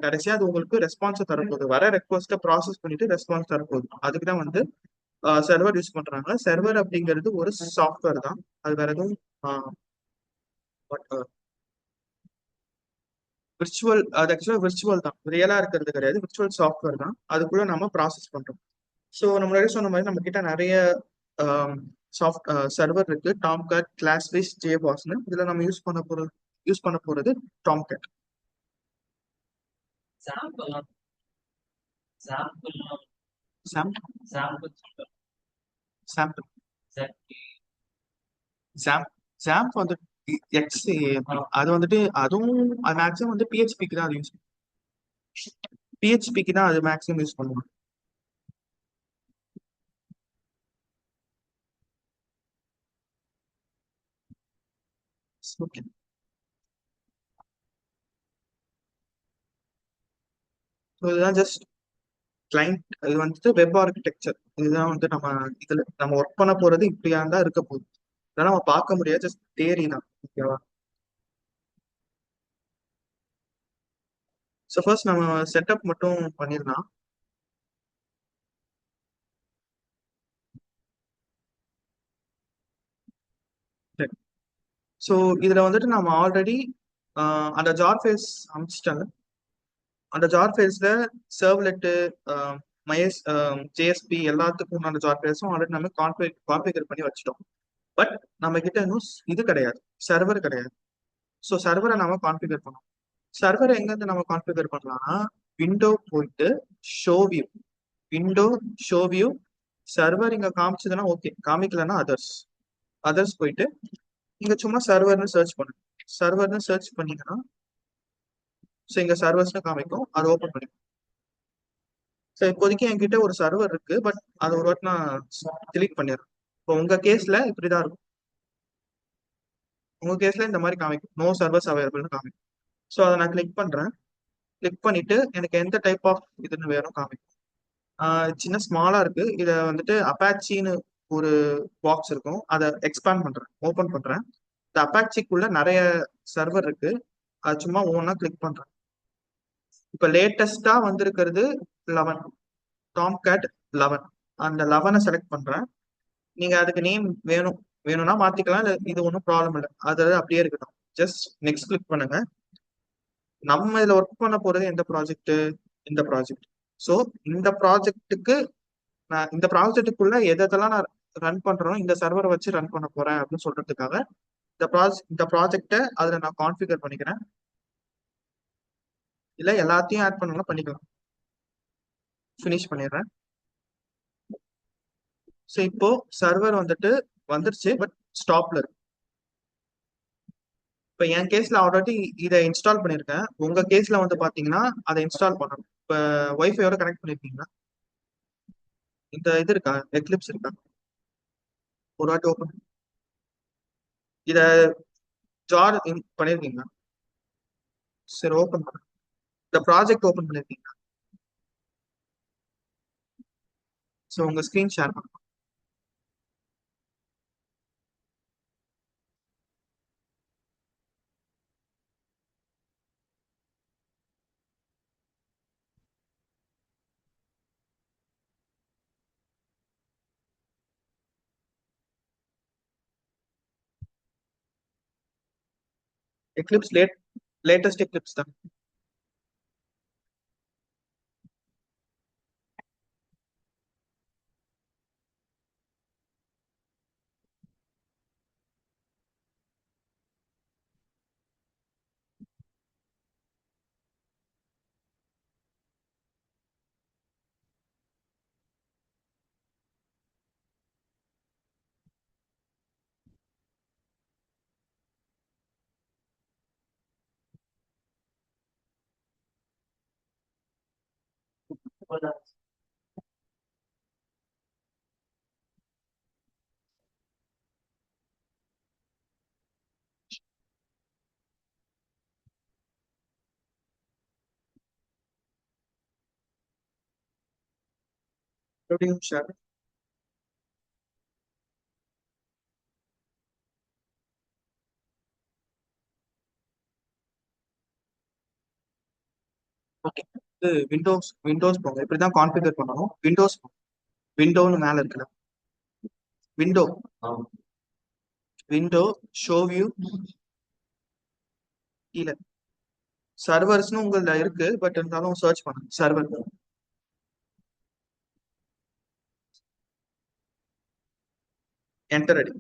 A: கடைசியா அது உங்களுக்கு ரெஸ்பான்ஸை தரப்போகுது. வர ரெக்வஸ்ட்டை ப்ராசஸ் பண்ணிட்டு ரெஸ்பான்ஸ் தரப்போகுது. அதுக்கு தான் வந்து சர்வர் யூஸ் பண்றாங்க. சர்வர் அப்படிங்கிறது ஒரு சாஃப்ட்வேர் தான், அது வேற எதுவும் விர்ச்சுவல், அது ஆக்சுவலாக விர்ச்சுவல் தான், ரியலா இருக்கிறது கிடையாது, விர்ச்சுவல் சாஃப்ட்வேர் தான், அதுக்குள்ள நம்ம ப்ராசஸ் பண்றோம். ஸோ நம்ம முன்னாடி சொன்ன மாதிரி நம்ம கிட்ட நிறைய சாஃப்ட் சர்வர் இருக்கு, டாம் கேட், கிளாஸ் ஃபிஷ், ஜேபாஸ்னு. இதுல நம்ம யூஸ் பண்ண போறது டாம் கேட். சாம்பிள் ஜாம்ப் ஜாம்ப் வந்து எக்ஸ், அது வந்துட்டு அதுவும் மேக்ஸிமம் வந்து பிஹெச்பிக்கு தான் அது யூஸ் பிஹெச்பிக்கு தான் அது மேக்ஸிமம் யூஸ் பண்ணுவாங்க. ஓகே, ஸோ இதுதான் ஜஸ்ட் கிளைண்ட். இது வந்துட்டு வெப் ஆர்கிடெக்சர். இதுதான் வந்து இதுல நம்ம ஒர்க் பண்ண போறது இப்படியா தான் இருக்க போகுது. இதெல்லாம் நம்ம பார்க்க முடியாது, ஜஸ்ட் தியரி தான். ஓகேவா? ஸோ ஃபர்ஸ்ட் நம்ம செட்டப் மட்டும் பண்ணிடலாம். ஸோ இதுல வந்துட்டு நம்ம ஆல்ரெடி அந்த ஜார் ஃபைல்ஸ் அமைச்சிட்டாங்க. அந்த ஜார் ஃபைல்ஸ்ல சர்வ்லெட்டு, மைஎஸ், ஜேஎஸ்பி எல்லாத்துக்கும் அந்த ஜார் ஃபைல்ஸும் ஆல்ரெடி நம்ம கான்ஃபிகர் பண்ணி வச்சுட்டோம். பட் நம்ம கிட்ட இன்னும் இது கிடையாது, சர்வர் கிடையாது. ஸோ சர்வரை நம்ம கான்ஃபிகர் பண்ணோம். சர்வரை எங்கேருந்து நம்ம கான்ஃபிகர் பண்ணலாம்னா, விண்டோ போயிட்டு show view, window show view, server இங்க காமிச்சதுன்னா ஓகே, காமிக்கலன்னா அதர்ஸ். அதர்ஸ் போயிட்டு இங்க சும்மா சர்வர்னு சர்ச் பண்ணுங்க. சர்வர்னு சர்ச் பண்ணீங்கன்னா ஸோ இங்க சர்வர்ஸ்னு காமிக்கும், அதை ஓப்பன் பண்ணிக்கும். ஸோ இப்போதைக்கு என்கிட்ட ஒரு சர்வர் இருக்கு, பட் அதை ஒரு வாட்டி நான் டிலீட் பண்ணிடுறேன். இப்போ உங்க கேஸ்ல இப்படிதான் இருக்கும். உங்க கேஸ்ல இந்த மாதிரி காமிக்கும், நோ சர்வர்ஸ் அவைலபிள்னு காமிக்கும். ஸோ அதை நான் கிளிக் பண்றேன். கிளிக் பண்ணிட்டு எனக்கு எந்த டைப் ஆஃப் இதுன்னு வேணும் காமிக்கும். சின்ன ஸ்மாலா இருக்கு. இதை வந்துட்டு அப்பாச்சின்னு ஒரு பாக்ஸ் இருக்கும், அதை எக்ஸ்பேண்ட் பண்றேன், ஓபன் பண்றேன். இந்த அப்பாச்சிக்குள்ள நிறைய சர்வர் இருக்கு, அது சும்மா ஒவ்வொன்றா கிளிக் பண்றேன். இப்ப லேட்டஸ்டா வந்திருக்கிறது 11, டாம் கேட் 11. அந்த 11 செலக்ட் பண்றேன். நீங்க அதுக்கு நேம் வேணும்னா மாத்திக்கலாம், இல்ல இது ஒன்றும் ப்ராப்ளம் இல்லை, அது அப்படியே இருக்கட்டும். ஜஸ்ட் நெக்ஸ்ட் கிளிக் பண்ணுங்க. நம்ம இதுல ஒர்க் பண்ண போறது எந்த ப்ராஜெக்ட்? இந்த ப்ராஜெக்ட். ஸோ இந்த ப்ராஜெக்ட்டுக்கு நான் இந்த ப்ராஜெக்ட்டுக்குள்ள எதெல்லாம் நான் ரன் பண்றேனோ இந்த சர்வரை வச்சு ரன் பண்ண போறேன் அப்படின்னு சொல்றதுக்காக இந்த ப்ராஜெக்டை அதுல நான் கான்ஃபிகர் பண்ணிக்கிறேன். இல்ல எல்லாத்தையும் ஆட் பண்ணலாம், பண்ணிக்கலாம். ஃபினிஷ் பண்ணிடுறேன். ஸோ இப்போ சர்வர் வந்துட்டு வந்துருச்சு, பட் ஸ்டாப்ல இருக்கு. இப்போ என் கேஸ்ல ஆல்ரெடி இதை இன்ஸ்டால் பண்ணியிருக்கேன். உங்க கேஸ்ல வந்து பாத்தீங்கன்னா அதை இன்ஸ்டால் பண்ணணும். இப்போ ஒய்ஃபையோட கனெக்ட் பண்ணிருக்கீங்களா? இந்த இது இருக்கா, எக்லிப்ஸ் இருக்கா? ஒரு வாட்டி ஓப்பன், இத ஜார் பண்ணிருக்கீங்களா? சரி, ஓப்பன் பண்ண. இந்த ப்ராஜெக்ட் ஓப்பன் பண்ணிருக்கீங்களா? ஸோ உங்க ஸ்கிரீன் ஷேர் பண்ணுங்க. எக்லிப்ஸ் லேட்டஸ்ட் எக்லிப்ஸ் தான். மறுபடியும் ஷேர். ஓகே, இது விண்டோஸ் விண்டோஸ் போங்க. இப்படிதான் கான்ஃபிகர் பண்ணணும். விண்டோஸ் விண்டோன்னு மேல இருக்குல்ல, விண்டோ விண்டோ ஷோ வியூ கீழே சர்வர்ஸ்னு உங்கள இருக்கு, பட் இருந்தாலும் சர்ச் பண்ணுங்க சர்வர். என்டர் அடி.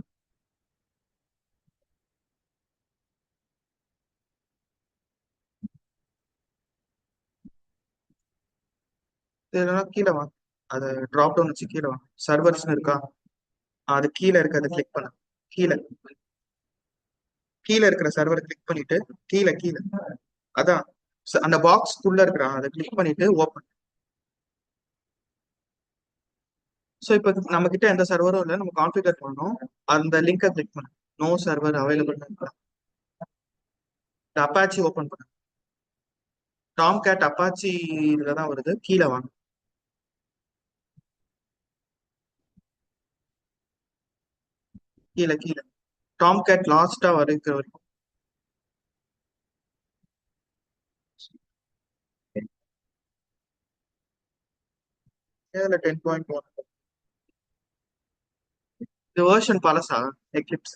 A: இல்லைன்னா கீழே வாங்க, அது டிராப் டவுன் வச்சு கீழே வாங்க, சர்வர்ஸ்னு இருக்கா, அது கீழே இருக்கு, அதை கிளிக் பண்ணு. கீழே கீழே இருக்கிற சர்வர் கிளிக் பண்ணிட்டு கீழே கீழே அதான் அந்த பாக்ஸ்க்குள்ள இருக்கிற அதை கிளிக் பண்ணிட்டு ஓப்பன். ஸோ இப்போ நம்ம கிட்ட எந்த சர்வரும் இல்லை, நம்ம கான்ஃபிகர் பண்ணணும். அந்த லிங்கை கிளிக் பண்ணு. No server available. Apache open பண்ணு. டாம் கேட் அப்பாச்சி இதுல தான் வருது, கீழே வாங்க. கீழே கீழே டாம் கேட் லாஸ்டா வரைக்கிற வரைக்கும். இதுல 10.1. இது வேர்ஷன் பழசா எக்லிப்ஸ்?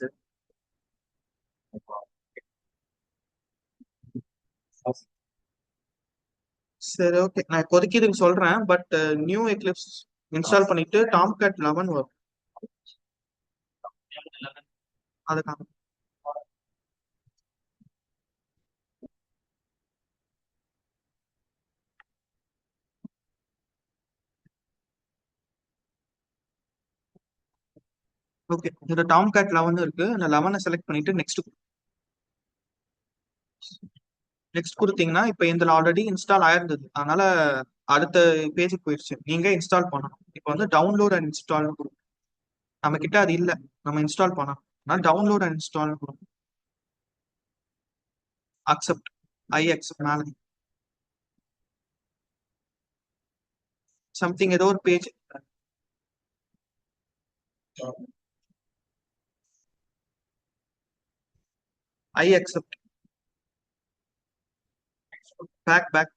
A: சரி, ஓகே, நான் இப்போதைக்கு இதுக்கு சொல்றேன். பட் நியூ எக்லிப்ஸ் இன்ஸ்டால் பண்ணிட்டு டாம் கேட் 11 வரும். அதுக்காக ஓகே, இந்த டாம் கேட் 11 இருக்கு. அந்த 11 செலக்ட் பண்ணிட்டு நெக்ஸ்ட். நெக்ஸ்ட் கொடுத்தீங்கன்னா இப்போ இதுல ஆல்ரெடி இன்ஸ்டால் ஆயிருந்தது, அதனால அடுத்த பேஜுக்கு போயிடுச்சு. நீங்க இன்ஸ்டால் பண்ணணும். இப்போ வந்து டவுன்லோட் அண்ட் இன்ஸ்டால் கொடுக்கும். நம்ம கிட்ட அது இல்ல, நம்ம இன்ஸ்டால் பண்ணணும். அதனால டவுன்லோட் அண்ட் இன்ஸ்டால் கொடுக்கும். அக்செப்ட். ஐ அக்செப்ட் மேல சம்திங் ஏதோ ஒரு பேஜ். I accept. பேக்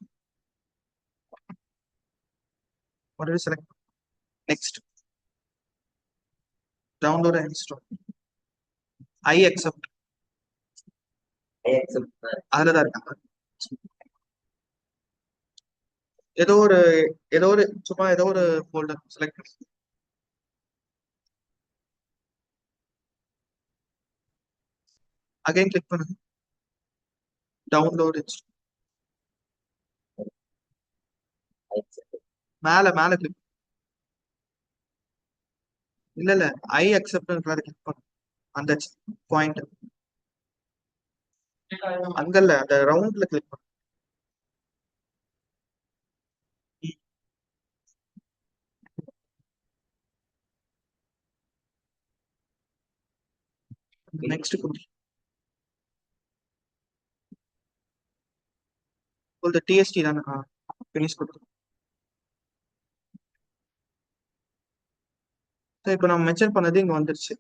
A: உடனே select. Next. Download and install. I accept. அதுலதான் இருக்காங்க. ஏதோ ஒரு ஏதோ ஒரு சும்மா ஏதோ ஒரு ஃபோல்டர் செலக்ட் பண்ணி அகைன் கிளிக் பண்ணுங்க. டவுன்லோட். மேல மேல கிளிக். இல்ல இல்ல, ஐ அக்செப்ட் கிளிக் பண்ணுங்க. அந்த பாயிண்ட் அங்கல்ல, அந்த ரவுண்ட்ல கிளிக் பண்ணுங்க. நெக்ஸ்ட் கொடுங்க. இந்த டிஎஸ்டி தானே, ஃபினிஷ் கொடுத்துருங்க. இப்போ நம்ம மென்ஷன் பண்ணது இங்க வந்துருச்சு.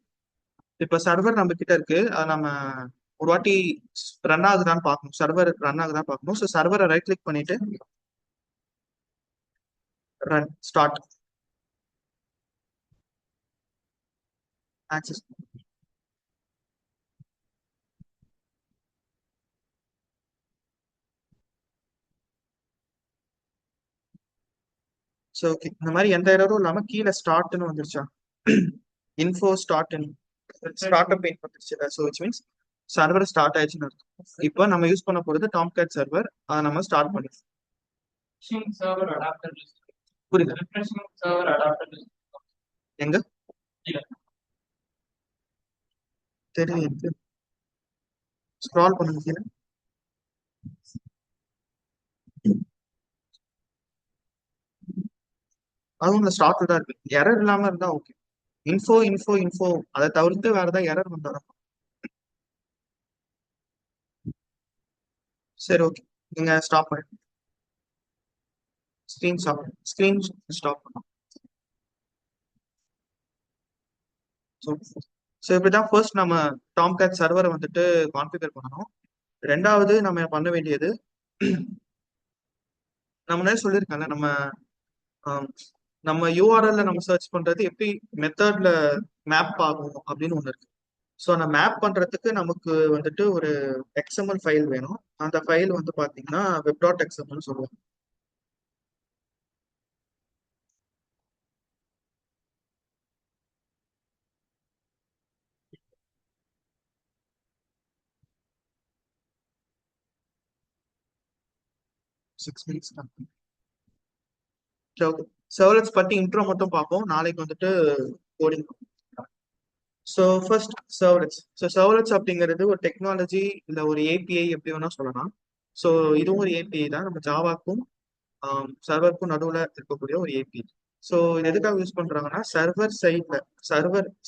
A: இப்போ சர்வர் நம்ம கிட்ட இருக்கு, அதை நம்ம ஒரு வாட்டி ரன் ஆகுதான்னு பார்க்கணும். சர்வர் ரன் ஆகுதான்னு பார்க்கணும். ஸோ சர்வரை ரைட் கிளிக் பண்ணிட்டு run start access. So okay, இந்த மாதிரி எந்த எரரும் இல்லாம கீழே ஸ்டார்ட்னு வந்துருச்சா, இன்ஃபோ ஸ்டார்ட் ஸ்டார்ட் அப் வந்துருச்சு. So which means server start ஆயிடுச்சுன்னு அர்த்தம். இப்போ நம்ம யூஸ் பண்ண போறது டாம் கேட் சர்வர், அதை நம்ம ஸ்டார்ட் பண்ணி. புரியுது? எங்க தெரியுது, ஸ்க்ரால் பண்ணுங்க கீழே. அதுவும் இந்த ஸ்டார்ட்ல தான் இருக்கு. எரர் இல்லாம இருந்தா ஓகே. இன்ஃபோ இன்ஃபோ இன்ஃபோ அதை தவிர்த்து வேற ஏதாவது எரர் வந்தாலும். சரி, ஓகே, நீங்க ஸ்டாப் பண்ணி ஸ்கிரீன் ஸ்டாப் பண்ணும். ஸோ ஸோ இப்படிதான் ஃபர்ஸ்ட் நம்ம டாம் கேட் சர்வரை வந்துட்டு கான்ஃபிகர் பண்ணணும். ரெண்டாவது நம்ம பண்ண வேண்டியது, நம்ம முன்னாடி சொல்லியிருக்கேன்ல, ஆம், நம்ம யூஆர்எல்ல நம்ம சர்ச் பண்றது எப்படி மெத்தட்ல மேப் ஆகும் அப்படின்னு ஒன்று இருக்கு. ஸோ அந்த மேப் பண்றதுக்கு நமக்கு வந்துட்டு ஒரு எக்ஸ்எம்எல் ஃபைல் வேணும். அந்த ஃபைல் வந்து பாத்தீங்கன்னா வெப் டாட் எக்ஸ்எம்எல் சொல்லுவோம். Six minutes. சர்வலெட்ஸ் பத்தி இன்ட்ரோ மட்டும் பார்ப்போம். நாளைக்கு வந்துட்டு coding. So first servlets. So servlets அப்படிங்கிறது ஒரு டெக்னாலஜி இல்ல ஒரு ஏபிஐ எப்படி வேணா சொல்லலாம். ஸோ இதுவும் ஒரு ஏபிஐ தான். நம்ம ஜாவாக்கும் சர்வருக்கும் நடுவில் இருக்கக்கூடிய ஒரு ஏபிஐ. ஸோ இது எதுக்காக யூஸ் பண்றாங்கன்னா சர்வர்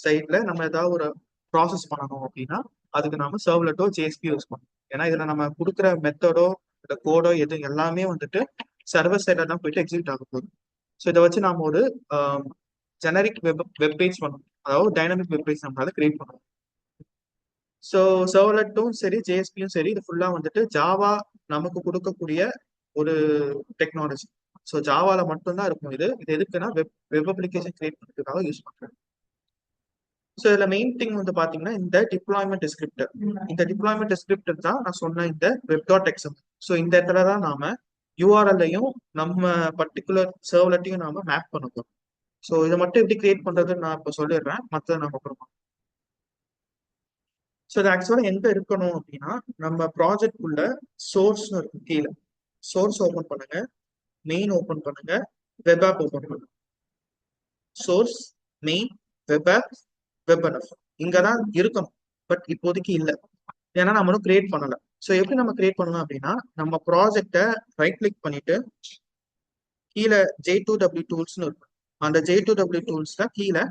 A: சைட்ல நம்ம ஏதாவது ஒரு ப்ராசஸ் பண்ணணும் அப்படின்னா அதுக்கு நாம சர்வ்லெட்டோ ஜேஎஸ்பி யூஸ் பண்ணணும். ஏன்னா இதுல நம்ம கொடுக்குற மெத்தடோ இந்த கோடோ எது எல்லாமே வந்துட்டு சர்வர் சைட்ல தான் போயிட்டு எக்ஸிக்யூட் ஆக போகுது. ஸோ இதை வச்சு நாம ஒரு ஜெனரிக் வெப் பேஜ் பண்ணணும். அதாவது டைனமிக் வெப் பேஜ் நம்மளால கிரியேட் பண்ணணும். ஸோ சர்வ்லெட்டும் சரி ஜேஎஸ்பியும் சரி இது ஃபுல்லா வந்துட்டு ஜாவா நமக்கு கொடுக்கக்கூடிய ஒரு டெக்னாலஜி. ஸோ ஜாவால மட்டும்தான் இருக்கும். இது இது எதுக்குன்னா வெப் அப்ளிகேஷன் கிரியேட் பண்ணுறதுக்காக யூஸ் பண்றேன். ஸோ இதுல மெயின் திங் வந்து பாத்தீங்கன்னா இந்த டிப்ளாய்மெண்ட் டிஸ்கிரிப்டர். இந்த டிப்ளாய்மெண்ட் டிஸ்கிரிப்டர் தான் நான் சொன்ன இந்த வெப் டாட் எக்ஸ்எம். ஸோ இந்த இடத்துல தான் நாம யூஆர்எல்லையும் நம்ம பர்டிகுலர் சர்வ்லெட்டையும் நாம மேப் பண்ண போறோம். ஸோ இதை மட்டும் எப்படி கிரியேட் பண்றதுன்னு நான் இப்போ சொல்லிடுறேன். மற்ற நம்ம அப்புறமா. ஸோ இது ஆக்சுவலாக எங்க இருக்கணும் அப்படின்னா நம்ம ப்ராஜெக்ட் உள்ள சோர்ஸ்னு இருக்கும் கீழே. சோர்ஸ் ஓபன் பண்ணுங்க, மெயின் ஓபன் பண்ணுங்க, வெப் ஆப் ஓபன் பண்ணுங்க. Source, main, web app, web NF இங்கதான் இருக்கணும். பட் இப்போதைக்கு இல்லை, ஏன்னா நம்மளும் கிரியேட் பண்ணல. ஸோ எப்படி நம்ம கிரியேட் பண்ணலாம் அப்படின்னா நம்ம ப்ராஜெக்டை ரைட் கிளிக் பண்ணிட்டு கீழே J2W டூல்ஸ்னு இருக்கும். அந்த J2W டூல்ஸ்ல கீழே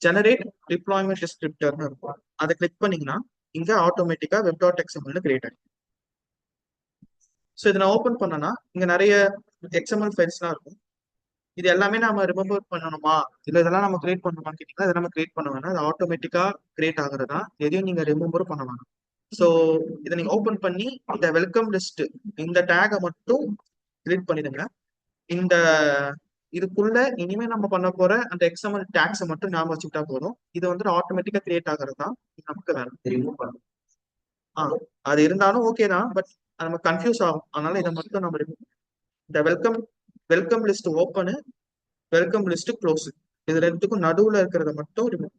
A: ஜெனரேட் டிப்ளாய்மெண்ட் டிஸ்கிரிப்டர்னு இருக்கும். அதை கிளிக் பண்ணீங்கன்னா இங்க ஆட்டோமேட்டிக்கா வெப் டாட் எக்ஸ்எம்எல் கிரியேட் ஆகும். ஸோ இதை நான் ஓப்பன் பண்ணனா இங்க நிறைய எக்ஸ்எம்எல் ஃபைல்ஸ்லாம் இருக்கும். இது எல்லாமே நாம ரிமெம்பர் பண்ணணுமா இல்ல இதெல்லாம் நம்ம கிரியேட் பண்ணணுமான்னு கேட்டீங்கன்னா இதை நம்ம கிரியேட் பண்ண வேணாம். அது ஆட்டோமேட்டிக்கா கிரியேட் ஆகுறதா, எதையும் நீங்க ரிமெம்பர் பண்ண வேணாம். ஸோ இதை நீங்க ஓப்பன் பண்ணி இந்த வெல்கம் லிஸ்ட் இந்த டேகை மட்டும் கிரியேட் பண்ணிடுங்க. இந்த இதுக்குள்ள இனிமே நம்ம பண்ண போற அந்த எக்ஸ்எம்எல் டேக்ஸை மட்டும் ஞாபகம் வச்சுக்கிட்டா போதும். இது வந்துட்டு ஆட்டோமேட்டிக்கா கிரியேட் ஆகிறது தான் நமக்கு வேணும். அது இருந்தாலும் ஓகே தான், பட் நம்ம கன்ஃபியூஸ் ஆகும். அதனால இதை மட்டும் நம்ம இந்த welcome welcome list open, welcome list close, இது ரெண்டுக்கும் நடுவுல இருக்கிறத மட்டும் ரிமூவ்.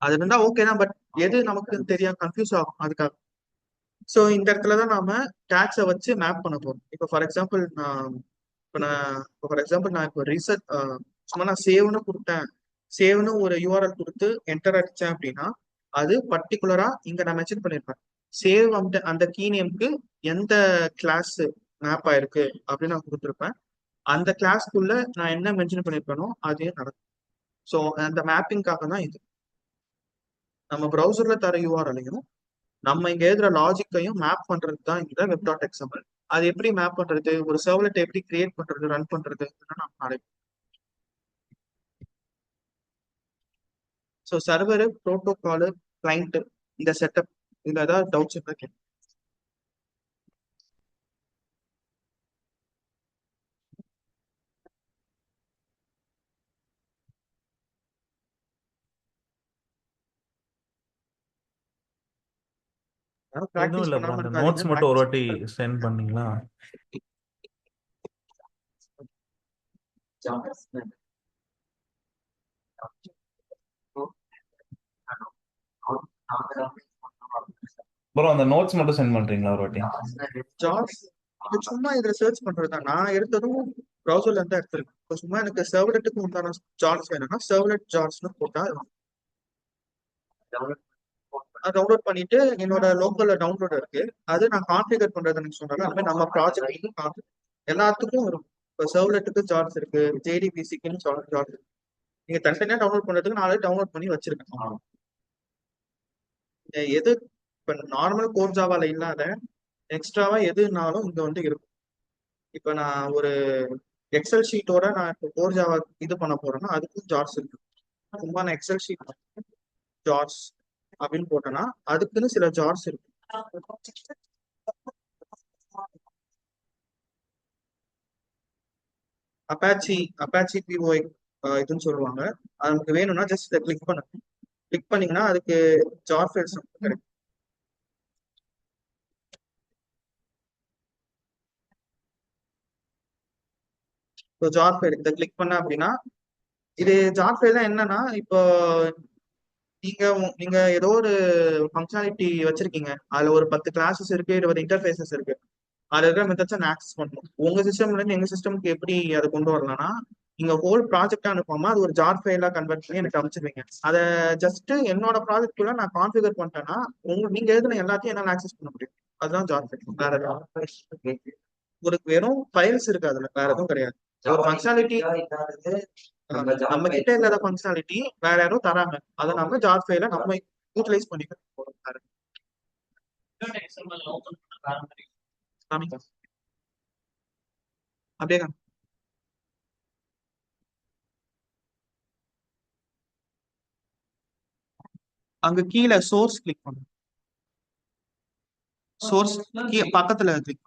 A: அது இருந்தா ஓகே தான், பட் எது நமக்கு தெரியாது, கன்ஃபியூஸ் ஆகும் அதுக்காக. ஸோ இந்த இடத்துல தான் நாம டேக்ஸை வச்சு மேப் பண்ண போறோம். இப்போ ஃபார் எக்ஸாம்பிள் நான் இப்போ ரீசெட் சும்மா நான் சேவ்னு கொடுத்தேன், சேவ்னு ஒரு யூஆர்எல் கொடுத்து என்டர் அடிச்சேன் அப்படின்னா அது பர்டிகுலரா இங்க நான் மென்ஷன் பண்ணிருப்பேன். சேவ் அந்த அந்த கீ நேம்க்கு எந்த கிளாஸ் மேப் ஆயிருக்கு அப்படின்னு நான் கொடுத்துருப்பேன். அந்த கிளாஸ்க்குள்ள நான் என்ன மென்ஷன் பண்ணிருப்பேனோ அதே நடக்கும். ஸோ அந்த மேப்பிங்காக தான் இது. நம்ம ப்ரௌசர்ல தர யூஆர்எலையும் நம்ம இங்க எழுதுற லாஜிக்கையும் மேப் பண்றது தான் இந்த வெப் டாட் எக்ஸ்எம்எல். அது எப்படி மேப் பண்றது, ஒரு சர்வ்லெட் எப்படி கிரியேட் பண்றது, ரன் பண்றது நம்ம நாளைக்கு. ஸோ சர்வரு, ப்ரோட்டோகாலு, கிளைண்ட், இந்த செட்டப், இதுல ஏதாவது டவுட்ஸ் இருந்தா கேட்க.
B: எதுவும்
A: ப்ராக்டிஸ்
B: இல்லை ப்ரோ.
A: பண்ணாம
B: அந்த
A: இருக்காதீங்க,
B: நோட்ஸ் மட்டும் ஒரு
A: ப்ராக்டிஸ்
B: வாட்டி சென்ட் பண்ணீங்களா? ப்ரோ அந்த நோட்ஸ் மட்டும் சென்ட் பண்றீங்களா ஒரு வாட்டி?
A: ஜாப்ஸ் இது சும்மா இதுல சர்ச் பண்றதுதான். நான் எடுத்ததும் ப்ரௌசர்ல இருந்து எடுத்திருக்கேன். இப்போ சும்மா எனக்கு சர்வ்லெட்டுக்கு உண்டான ஜாப்ஸ் வேணும்னா சர்வ்லெட் ஜாப்ஸ்னு போட்டா டவுன்லோட் பண்ணிட்டு என்னோட லோக்கல்ல டவுன்லோட் இருக்கு. அது நான் கான்ஃபிகர் பண்றது எனக்கு சொன்னாங்க. அது மாதிரி நம்ம ப்ராஜெக்ட் எல்லாத்துக்கும் வரும். இப்போ சர்வ்லெட்டுக்கு ஜாப்ஸ் இருக்கு, JDBCக்குன்னு ஜாப்ஸ் இருக்கு. நீங்க தனித்தனியா டவுன்லோட் பண்றதுக்கு நாளே டவுன்லோட் பண்ணி வச்சிருக்கேன். எது இப்ப நார்மல் கோர் ஜாவால இல்லாத எக்ஸ்ட்ராவா எதுனாலும் இங்க வந்து இருக்கும். இப்ப நான் ஒரு எக்ஸல் ஷீட்டோட நான் இப்போ கோர் ஜாவா இது பண்ண போறேன்னா அதுக்கும் ஜார்ஸ் இருக்கு. சும்மா நான் எக்ஸல் ஷீட் ஜார்ஸ் அப்படின்னு போட்டேன்னா அதுக்குன்னு சில ஜார்ஸ் இருக்கு. அப்பாச்சி பிஓஐ இதுன்னு சொல்லுவாங்க. அது நமக்கு வேணும்னா ஜஸ்ட் இதை கிளிக் பண்ணுங்க. கிளிக் பண்ணீங்கன்னா அதுக்கு ஜார் ஃபைல்ஸ் கிடைக்கும். இப்போ ஜார் ஃபைல் இதை கிளிக் பண்ண அப்படின்னா இது ஜார் ஃபைல் தான் என்னன்னா இப்போ நீங்க ஏதோ ஒரு ஃபங்க்ஷனாலிட்டி வச்சிருக்கீங்க. அதுல ஒரு 10 கிளாஸஸ் இருக்கு, 20 இன்டர்ஃபேஸஸ் இருக்கு. அதுல இருக்கிற மெத்தட்ஸை நான் ஆக்சஸ் பண்ணணும். உங்க சிஸ்டம்ல இருந்து எங்க சிஸ்டம்க்கு எப்படி அதை கொண்டு வரலாம்னா நீங்க ஹோல் ப்ராஜெக்டா அனுப்பாம அது ஒரு ஜார் ஃபைலா கன்வெர்ட் பண்ணி எனக்கு அமைச்சிருவீங்க. அதை ஜஸ்ட் என்னோட ப்ராஜெக்ட் குள்ள நான் கான்ஃபிகர் பண்ணிட்டேன்னா நீங்க எழுதின எல்லாத்தையும் என்னால ஆக்சஸ் பண்ண முடியும். அதுதான் ஜார் ஃபைல். வேற எதுவும் ஒரு வெறும் ஃபைல்ஸ் இருக்கு, அதுல வேற எதுவும் கிடையாது. ஒரு ஃபங்க்ஷனாலிட்டி நம்ம கிட்ட இல்லாத ஃபங்க்ஷனாலிட்டி வேற யாரும் தராங்க, அதை நம்ம ஜார் ஃபைல நம்ம யூட்டிலைஸ் பண்ணிக்கிறோம். காமிங்க. அப்படியே காமி. அங்க கீழே சோர்ஸ் கிளிக் பண்ணுங்க. சோர்ஸ் பக்கத்துல கிளிக்